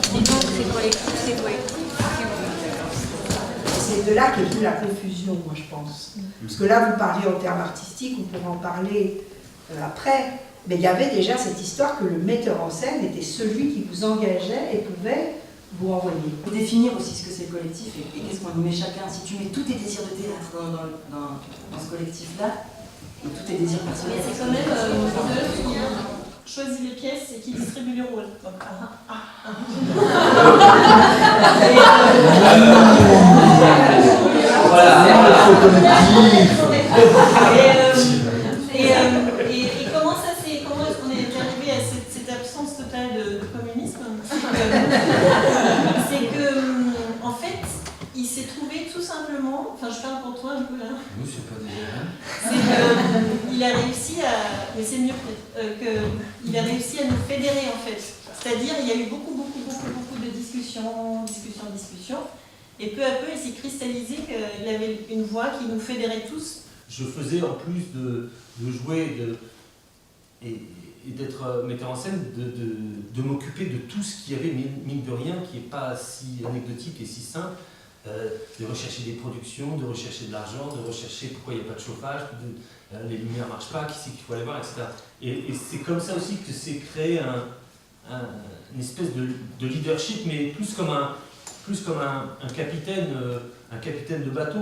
c'est collectif, c'est collectif. C'est de là qu'est venue la confusion, moi je pense. Parce que là, vous parliez en termes artistiques, on pourra en parler après, mais il y avait déjà cette histoire que le metteur en scène était celui qui vous engageait et pouvait vous envoyer. Il faut définir aussi ce que c'est le collectif et qu'est-ce qu'on y met chacun. Si tu mets tous tes désirs de théâtre dans ce collectif-là, et tous tes désirs personnels. C'est quand même qui choisit les pièces et qui distribue les rôles. Donc, et comment est-ce qu'on est arrivé à cette absence totale de communisme? C'est que, en fait, il s'est trouvé tout simplement, enfin je parle pour toi un peu là. Oui, c'est pas déjà. C'est qu'il a réussi à, mais c'est mieux qu'il a réussi à nous fédérer en fait. C'est-à-dire il y a eu beaucoup de discussions, et peu à peu il s'est cristallisé qu'il avait une voix qui nous fédérait tous. Je faisais en plus de jouer et d'être metteur en scène, de m'occuper de tout ce qu'il y avait, mine de rien, qui n'est pas si anecdotique et si simple, de rechercher des productions, de rechercher de l'argent, de rechercher pourquoi il n'y a pas de chauffage, les lumières ne marchent pas, qui c'est qu'il faut aller voir, etc. Et c'est comme ça aussi que s'est créé une espèce de leadership, mais plus comme un capitaine de bateau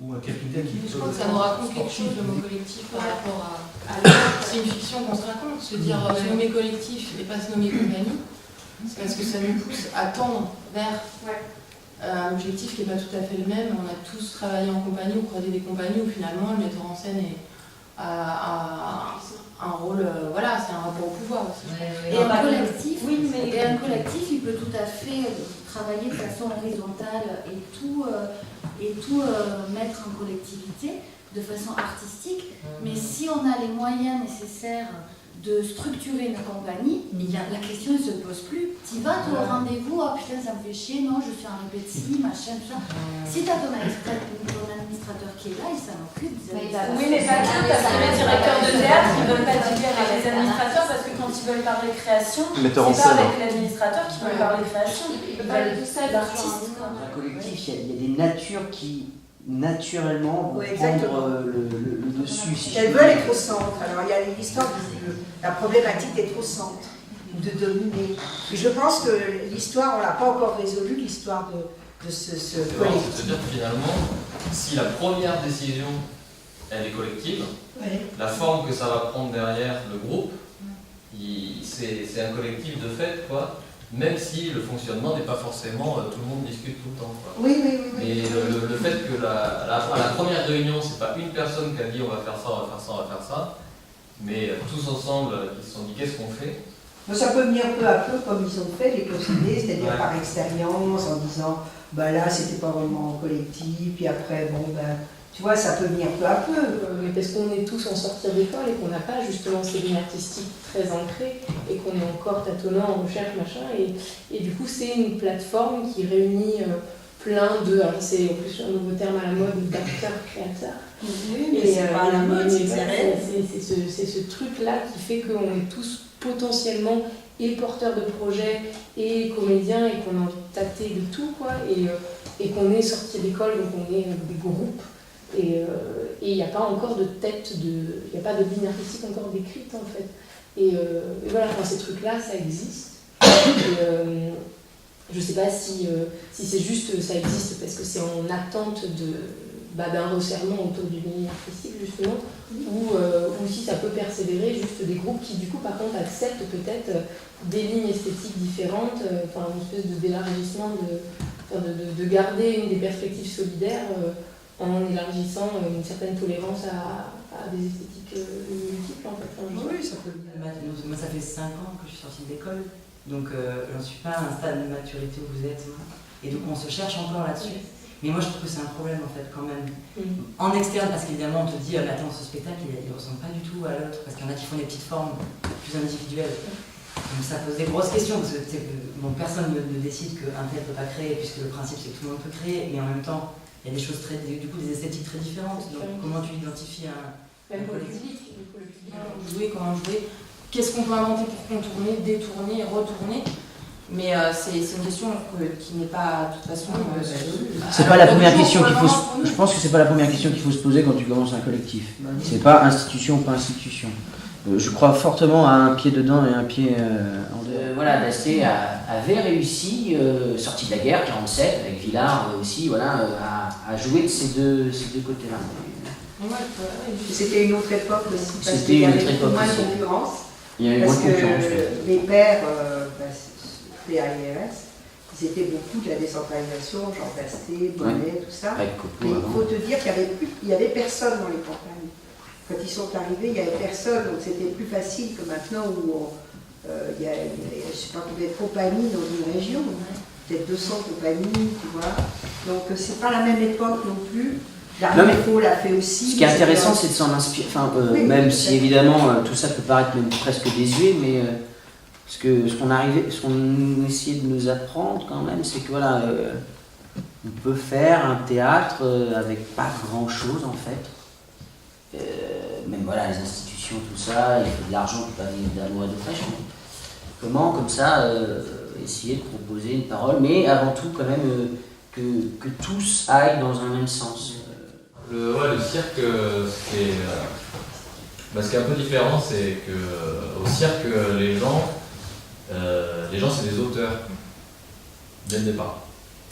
ou un capitaine qui... Je crois que ça nous raconte quelque chose, le mot collectif, par rapport à l'autre. C'est une fiction qu'on se raconte, se dire se nommer collectif et pas se nommer compagnie. C'est parce que ça nous pousse à tendre vers un objectif qui n'est pas tout à fait le même. On a tous travaillé en compagnie ou croisé des compagnies où finalement le metteur en scène a un rôle, voilà, c'est un rapport au pouvoir aussi. Et un collectif, il peut tout à fait travailler de façon horizontale et tout mettre en collectivité de façon artistique, mais si on a les moyens nécessaires de structurer une compagnie, la question ne se pose plus. Tu vas au rendez-vous, oh putain ça me fait chier, non je suis en répétition, machin, tout ça. Si tu as ton administrateur qui est là, il s'en occupe. Oui, mais pas que, parce que les directeurs de théâtre, ils ne veulent pas discuter avec les administrateurs, parce que quand ils veulent parler création, c'est pas avec l'administrateur qu'ils veulent parler création. Ils veulent tout ça d'artistes. Dans un collectif, il y a des natures qui naturellement vont prendre le dessus. Si elles veulent être au centre. Alors il y a l'histoire de la problématique d'être au centre, de dominer. Et je pense que l'histoire, on ne l'a pas encore résolue, l'histoire de ce collectif. C'est-à-dire que finalement, si la première décision, elle est collective, la forme que ça va prendre derrière le groupe, c'est un collectif de fait, quoi. Même si le fonctionnement n'est pas forcément tout le monde discute tout le temps, quoi. Oui. Mais le fait que à la première réunion, c'est pas une personne qui a dit on va faire ça, on va faire ça, on va faire ça, mais tous ensemble, ils se sont dit qu'est-ce qu'on fait. Ça peut venir peu à peu comme ils ont fait les procédés, c'est-à-dire par expérience, en disant là c'était pas vraiment collectif, puis après tu vois, ça peut venir peu à peu. Mais parce qu'on est tous en sortie d'école et qu'on n'a pas justement ces lignes artistiques très ancrées et qu'on est encore tâtonnant en recherche, machin. Et du coup, c'est une plateforme qui réunit plein de... Alors c'est en plus un nouveau terme à la mode, d'acteurs, créateurs. Oui, mais c'est pas à la mode, c'est ce truc-là qui fait qu'on est tous potentiellement et porteurs de projets et comédiens et qu'on a envie de tâter de tout, quoi. Et qu'on est sorti d'école, donc on est des groupes. Et il n'y a pas encore de tête, il n'y a pas de ligne artistique encore décrite en fait. Et voilà, ces trucs-là, ça existe. Je ne sais pas si c'est juste ça existe parce que c'est en attente d'un resserrement autour d'une ligne artistique justement, ou si ça peut persévérer, juste des groupes qui du coup par contre acceptent peut-être des lignes esthétiques différentes, une espèce d'élargissement, de garder des perspectives solidaires. En élargissant une certaine tolérance à des esthétiques multiples en fait. Oui, ça peut. Moi ça fait 5 ans que je suis sortie d'école, donc j'en suis pas à un stade de maturité où vous êtes, et donc on se cherche encore là-dessus. Mais moi je trouve que c'est un problème en fait quand même. En externe, parce qu'évidemment on te dit attends, ce spectacle il ressemble pas du tout à l'autre, parce qu'il y en a qui font des petites formes plus individuelles. Donc ça pose des grosses questions, parce que personne ne décide qu'un tel ne peut pas créer, puisque le principe c'est que tout le monde peut créer, mais en même temps il y a des choses des esthétiques très différentes. Donc comment tu identifies un collectif, comment jouer, qu'est-ce qu'on peut inventer pour contourner, détourner, retourner. Mais c'est une question qui n'est pas, de toute façon... c'est pas la première question qu'il faut je pense que c'est pas la première question qu'il faut se poser quand tu commences un collectif. C'est pas institution ou pas institution. Je crois fortement à un pied dedans et un pied en dehors. Voilà, Dasté avait réussi, sorti de la guerre, 47, avec Villard aussi, voilà, à jouer de ces deux côtés-là. C'était une autre époque aussi, parce C'était qu'il y une avait autre époque moins de aussi. concurrence. Il y a eu moins Parce de concurrence. que les pères, PAIRS, ils étaient beaucoup de la décentralisation, Jean Dasté, Bonnet, tout ça. Avec Copeau, Mais il avant. faut te dire qu'il n'y avait personne dans les campagnes. Quand ils sont arrivés, il n'y avait personne, donc c'était plus facile que maintenant où il y a, je sais pas combien de compagnies dans une région, peut-être 200 compagnies, tu vois. Donc c'est pas la même époque non plus. L'Arméco l'a fait aussi. Ce qui est intéressant, c'est de s'en inspirer, même si évidemment tout ça peut paraître même presque désuet, mais ce qu'on essayait de nous apprendre quand même, c'est que voilà, on peut faire un théâtre avec pas grand-chose en fait. Même voilà, les institutions, tout ça, il faut de l'argent, il ne peut pas venir d'amour et de fraîche. Comment, comme ça, essayer de proposer une parole, mais avant tout quand même que tous aillent dans un même sens. Le cirque, ce qui est un peu différent, c'est que au cirque, les gens c'est des auteurs dès le départ.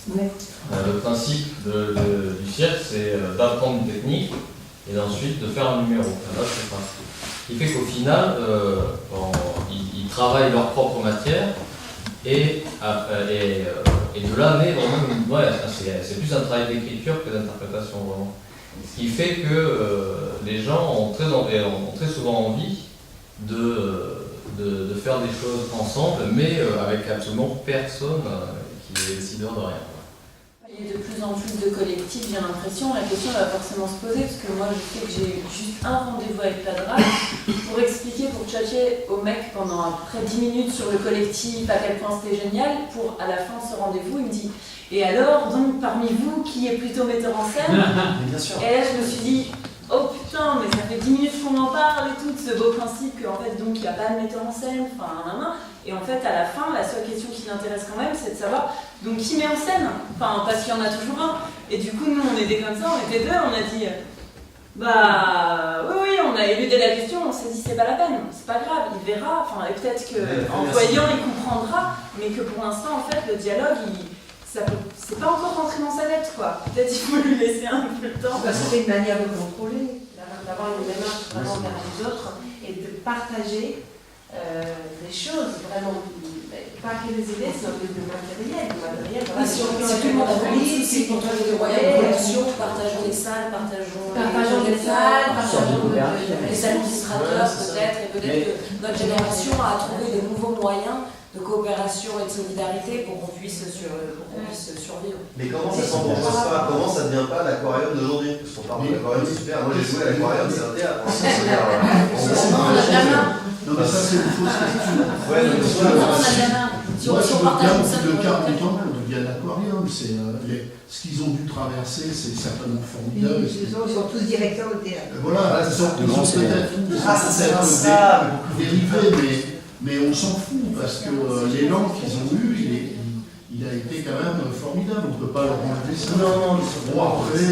Ouais. Le principe du cirque, c'est d'apprendre une technique et ensuite de faire un numéro. Là, c'est le principe. Ce qui fait qu'au final, ils travaillent leur propre matière et de là naît vraiment c'est plus un travail d'écriture que d'interprétation vraiment. Ce qui fait que les gens ont très souvent envie de faire des choses ensemble, mais avec absolument personne qui est décideur de rien. Il y a de plus en plus de collectifs, j'ai l'impression. La question va forcément se poser, parce que moi je sais que j'ai juste un rendez-vous avec la DRAC pour expliquer, pour tchatcher au mec pendant à peu près 10 minutes sur le collectif, à quel point c'était génial, pour à la fin de ce rendez-vous, il me dit « Et alors, donc, parmi vous, qui est plutôt metteur en scène ?» Bien sûr. Et là je me suis dit « Oh putain, mais ça fait 10 minutes qu'on en parle et tout, de ce beau principe qu'en fait, donc, il n'y a pas de metteur en scène, enfin, Et en fait, à la fin, la seule question qui l'intéresse quand même, c'est de savoir donc qui met en scène, parce qu'il y en a toujours un. Et du coup, nous, on était comme ça, on était deux, on a dit oui, on a éludé la question, on s'est dit c'est pas la peine, c'est pas grave, il verra, et peut-être qu'en voyant, il comprendra, mais que pour l'instant, en fait, le dialogue, c'est pas encore rentré dans sa tête, quoi. Peut-être il faut lui laisser un peu le temps. C'est une manière de contrôler. D'avoir une démarche vraiment vers les autres et de partager des choses vraiment, pas que des idées, c'est un peu de matériel. Oui, si tout le monde a compris, si pour toi les royaumes collection, partageons les salles, partageons les salles, partageons les administrateurs peut-être, et peut-être que notre génération a trouvé de nouveaux moyens de coopération et de solidarité pour qu'on puisse survivre. Mais comment ça s'embourgeoise pas? Comment ça ne devient pas l'aquarium d'aujourd'hui? Parce qu'on parle de l'aquarium, c'est super. Moi j'ai joué à l'aquarium, c'est un théâtre. Non mais ça c'est une fausse question. Ouais, mais Si on partage une salle, le cas contemporain devient l'aquarium, c'est ce qu'ils ont dû traverser, c'est certainement formidable. Ils sont tous directeurs au théâtre. Voilà, ils sont peut-être dérivés, mais on s'en fout parce que l'élan qu'ils ont eu, il a été quand même formidable. On ne peut pas leur enlever ça. Non, bon, après,